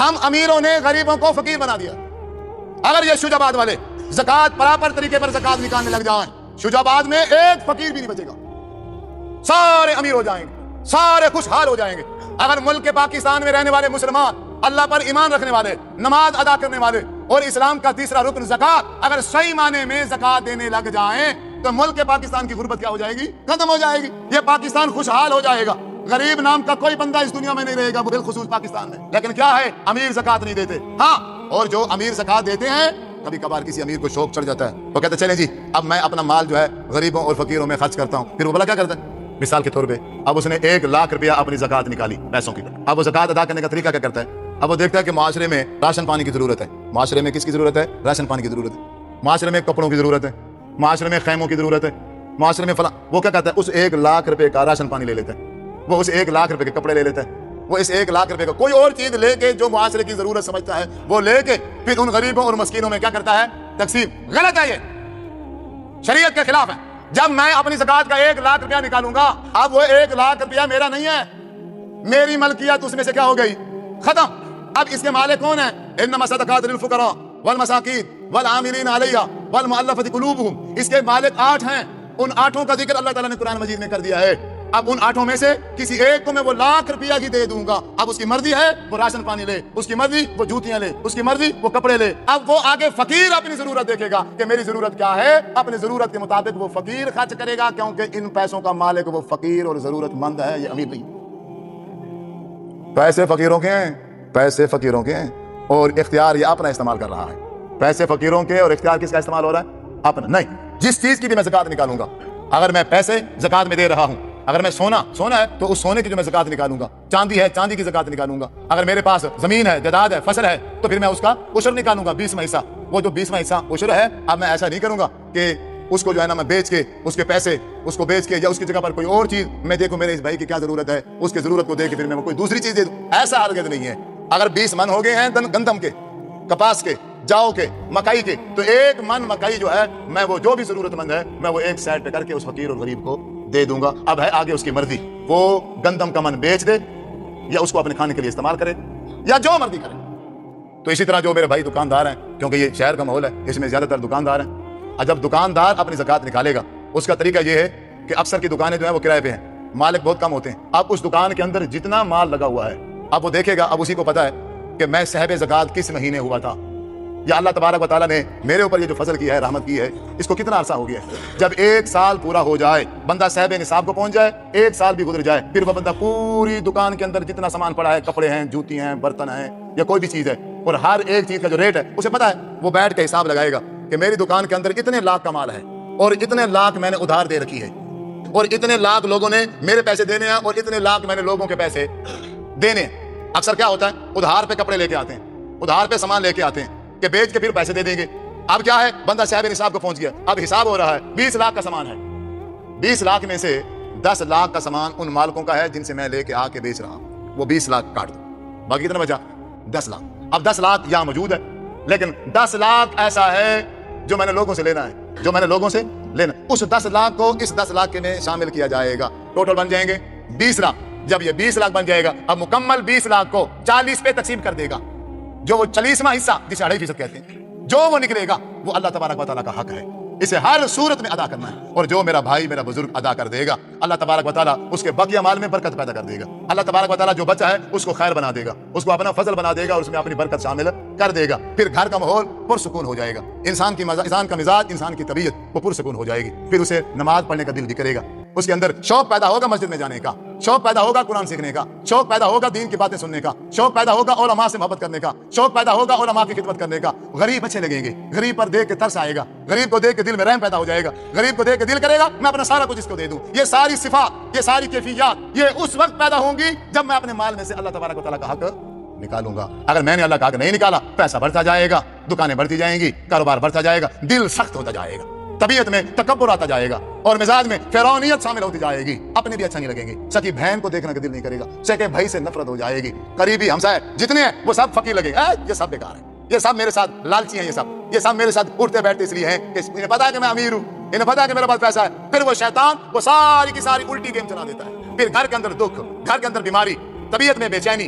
ہم امیروں نے غریبوں کو فقیر بنا دیا. اگر یہ شجاباد والے زکات پراپر طریقے پر زکات نکالنے لگ جائیں, شجاباد میں ایک فقیر بھی نہیں بچے گا, سارے امیر ہو جائیں گے, سارے خوشحال ہو جائیں گے. اگر ملک کے پاکستان میں رہنے والے مسلمان, اللہ پر ایمان رکھنے والے, نماز ادا کرنے والے اور اسلام کا تیسرا رکن زکات, اگر صحیح معنی میں زکات دینے لگ جائیں تو ملک کے پاکستان کی غربت کیا ہو جائے گی؟ ختم ہو جائے گی. یہ پاکستان خوشحال ہو جائے گا. غریب نام کا کوئی بندہ اس دنیا میں نہیں رہے گا, بالخصوص پاکستان میں. لیکن کیا ہے, امیر زکات نہیں دیتے. ہاں, اور جو امیر زکات دیتے ہیں, کبھی کبھار کسی امیر کو شوق چڑھ جاتا ہے, وہ کہتے ہیں چلیں جی اب میں اپنا مال جو ہے غریبوں اور فقیروں میں خرچ کرتا ہوں. پھر وہ بھلا کیا کرتا ہے؟ مثال کے طور پہ اب اس نے 1 لاکھ روپیہ اپنی زکات نکالی پیسوں کی. اب وہ زکات ادا کرنے کا طریقہ کیا کرتا ہے؟ اب وہ دیکھتا ہے کہ معاشرے میں راشن پانی کی ضرورت ہے. معاشرے میں کس کی ضرورت ہے؟ راشن پانی کی ضرورت ہے. معاشرے میں کپڑوں کی ضرورت ہے, معاشرے میں خیموں کی ضرورت ہے, معاشرے میں فلاں. وہ کیا کرتا ہے؟ اس 1 لاکھ روپے کا راشن پانی لے لیتا ہے, وہ اس 1 لاکھ روپے کے کپڑے لے لیتا ہے, وہ اس 1 لاکھ روپے کا کوئی اور چیز لے کے جو معاشرے کی ضرورت سمجھتا ہے وہ لے کے پھر ان غریبوں اور مسکینوں میں کیا کرتا ہے؟ تقسیم. غلط ہے, یہ شریعت کے خلاف ہے. جب میں اپنی زکات کا 1 لاکھ روپیہ نکالوں گا, اب وہ 1 لاکھ روپیہ میرا نہیں ہے, میری ملکیت اس میں سے کیا ہو گئی؟ ختم. اب اس کے مالک کون ہیں؟ انما صدقات للفقراء والمساکین والعاملین علیہا والمؤلفۃ قلوبہم. اس کے مالک 8 ہیں. ان 8 کا ذکر اللہ تعالیٰ نے قرآن مجید میں کر دیا ہے. اب ان 8 میں سے کسی ایک کو میں وہ 1 لاکھ روپیہ ہی دے دوں گا. اب اس کی مرضی ہے وہ راشن پانی لے, اس کی مرضی وہ جوتیاں لے, اس کی مرضی وہ کپڑے لے. اب وہ آگے فقیر اپنی ضرورت دیکھے گا کہ میری ضرورت کیا ہے, اپنی ضرورت کے مطابق وہ فقیر خرچ کرے گا, کیونکہ ان پیسوں کا مالک وہ فقیر اور ضرورت مند ہے, یہ امیر نہیں. پیسے فقیروں کے ہیں, پیسے فقیروں کے ہیں, اور اختیار یہ اپنا استعمال کر رہا ہے. پیسے فقیروں کے اور اختیار کس کا استعمال ہو رہا ہے؟ اپنا. نہیں, جس چیز کی بھی میں زکات نکالوں گا, اگر میں پیسے زکات میں دے رہا ہوں, اگر میں سونا ہے تو اس سونے کی جو میں زکات نکالوں گا, چاندی ہے چاندی کی زکات نکالوں گا, اگر میرے پاس زمین ہے, جائیداد ہے, فصل ہے, تو پھر میں اس کا عشر نکالوں گا, 20واں حصہ. وہ جو 20واں حصہ عشر ہے, اب میں ایسا نہیں کروں گا کہ اس کو جو ہے نا میں بیچ کے اس کے پیسے اس کو بیچ کے یا اس کی جگہ پر کوئی اور چیز میں دیکھوں میرے اس بھائی کی کیا ضرورت ہے, اس کی ضرورت کو دیکھ کے پھر میں کوئی دوسری چیز دے دوں. ایسا ہرگز نہیں ہے. اگر 20 من ہو گئے ہیں گندم کے, کپاس کے, جاؤ کے, مکئی کے, تو 1 من مکئی جو ہے میں وہ جو بھی ضرورت مند ہے میں وہ ایک سائڈ پہ کر کے اس فقیر اور غریب کو دے دوں گا. اب ہے آگے اس کی مرضی, وہ گندم کا من بیچ دے یا اس کو اپنے کھانے کے لیے استعمال کرے یا جو مرضی کرے. تو اسی طرح جو میرے بھائی دکاندار ہیں, کیونکہ یہ شہر کا ماحول ہے, اس میں زیادہ تر دکاندار ہیں. جب دکاندار اپنی زکات نکالے گا, اس کا طریقہ یہ ہے کہ اکثر کی دکانیں جو ہیں وہ کرائے پہ ہیں, مالک بہت کم ہوتے ہیں. اب اس دکان کے اندر جتنا مال لگا ہوا ہے, اب وہ دیکھے گا, اب اسی کو پتا ہے کہ میں صاحب زکات کس مہینے ہوا تھا, یا اللہ تبارک و تعالیٰ نے میرے اوپر یہ جو فضل کیا ہے, رحمت کی ہے, اس کو کتنا عرصہ ہو گیا ہے. جب 1 سال پورا ہو جائے, بندہ صاحب نصاب کو پہنچ جائے, 1 سال بھی گزر جائے, پھر وہ بندہ پوری دکان کے اندر جتنا سامان پڑا ہے, کپڑے ہیں, جوتی ہیں, برتن ہیں, یا کوئی بھی چیز ہے, اور ہر ایک چیز کا جو ریٹ ہے اسے پتا ہے, وہ بیٹھ کے حساب لگائے گا کہ میری دکان کے اندر اتنے لاکھ کا مال ہے, اور اتنے لاکھ میں نے ادھار دے رکھی ہے, اور اتنے لاکھ لوگوں نے میرے پیسے دینے ہیں, اور اتنے لاکھ میں نے لوگوں کے پیسے دینے. اکثر کیا ہوتا ہے, ادھار پہ کپڑے لے کے آتے ہیں, ادھار پہ سامان لے کے آتے ہیں کہ بیچ کے پھر پیسے دے دیں گے. اب کیا ہے, بندہ صاحب نصاب کو پہنچ گیا, اب حساب ہو رہا ہے, 20 لاکھ کا سامان ہے, 20 لاکھ میں سے 10 لاکھ کا سامان ان مالکوں کا ہے جن سے میں لے کے آ کے بیچ رہا ہوں, وہ 20 لاکھ کاٹ دو, باقی کتنا بچا؟ 10 لاکھ. اب 10 لاکھ یہاں موجود ہے, لیکن 10 لاکھ ایسا ہے جو میں نے لوگوں سے لینا ہے, جو میں نے لوگوں سے لینا, اس 10 لاکھ کو اس 10 لاکھ میں شامل کیا جائے گا. ٹوٹل بن جائیں گے 20 لاکھ. جب یہ 20 لاکھ بن جائے گا, اب مکمل 20 لاکھ کو 40 پہ تقسیم کر دے گا, جو وہ 40واں حصہ جسے 2.5% کہتے ہیں, جو وہ نکلے گا وہ اللہ تبارک و تعالیٰ کا حق ہے, اسے ہر صورت میں ادا کرنا ہے. اور جو میرا بھائی میرا بزرگ ادا کر دے گا, اللہ تبارک و تعالیٰ اس کے بقیہ مال میں برکت پیدا کر دے گا. اللہ تبارک و تعالیٰ جو بچہ ہے اس کو خیر بنا دے گا, اس کو اپنا فضل بنا دے گا, اور اس میں اپنی برکت شامل کر دے گا. پھر گھر کا ماحول پرسکون ہو جائے گا, انسان کا مزاج, انسان کی طبیعت وہ پرسکون ہو جائے گی. پھر اسے نماز پڑھنے کا دل بھی کرے گا, اس کے اندر شوق پیدا ہوگا مسجد میں جانے کا, شوق پیدا ہوگا قرآن سیکھنے کا, شوق پیدا ہوگا دین کی باتیں سننے کا, شوق پیدا ہوگا علماء سے محبت کرنے کا, شوق پیدا ہوگا علماء کی خدمت کرنے کا. غریب اچھے لگیں گے, غریب پر دیکھ کے ترس آئے گا, غریب کو دیکھ کے دل میں رحم پیدا ہو جائے گا, غریب کو دیکھ کے دل کرے گا میں اپنا سارا کچھ اس کو دے دوں. یہ ساری صفات, یہ ساری کیفیات یہ اس وقت پیدا ہوں گی جب میں اپنے مال میں سے اللہ تبارک و تعالیٰ کا حق نکالوں گا. اگر میں نے اللہ کا حق نہیں نکالا, پیسہ بڑھتا جائے گا, دکانیں بڑھتی جائیں گی, کاروبار بڑھتا جائے گا, دل سخت ہوتا جائے گا, طبیعت میں تکبر آتا جائے گا, اور مزاج میں فرعونیت شامل ہوتی جائے گی, اپنے بھی اچھا نہیں لگیں گے, سکی بہن کو دیکھنے کا دل نہیں کرے گا, سکے بھائی سے نفرت ہو جائے گی, قریبی ہمسائے جتنے ہیں وہ سب فقیر لگے گا, یہ سب بیکار ہے, یہ سب میرے ساتھ لالچی ہیں, یہ سب میرے ساتھ اٹھتے بیٹھتے اس لیے ہیں کہ انہیں پتا ہے کہ میں امیر ہوں, انہیں پتا ہے کہ میرے پاس پیسہ ہے. پھر وہ شیطان وہ ساری کی ساری الٹی گیم چلا دیتا ہے. پھر گھر کے اندر دکھ, گھر کے اندر بیماری, طبیعت میں بے چینی,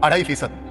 2.5%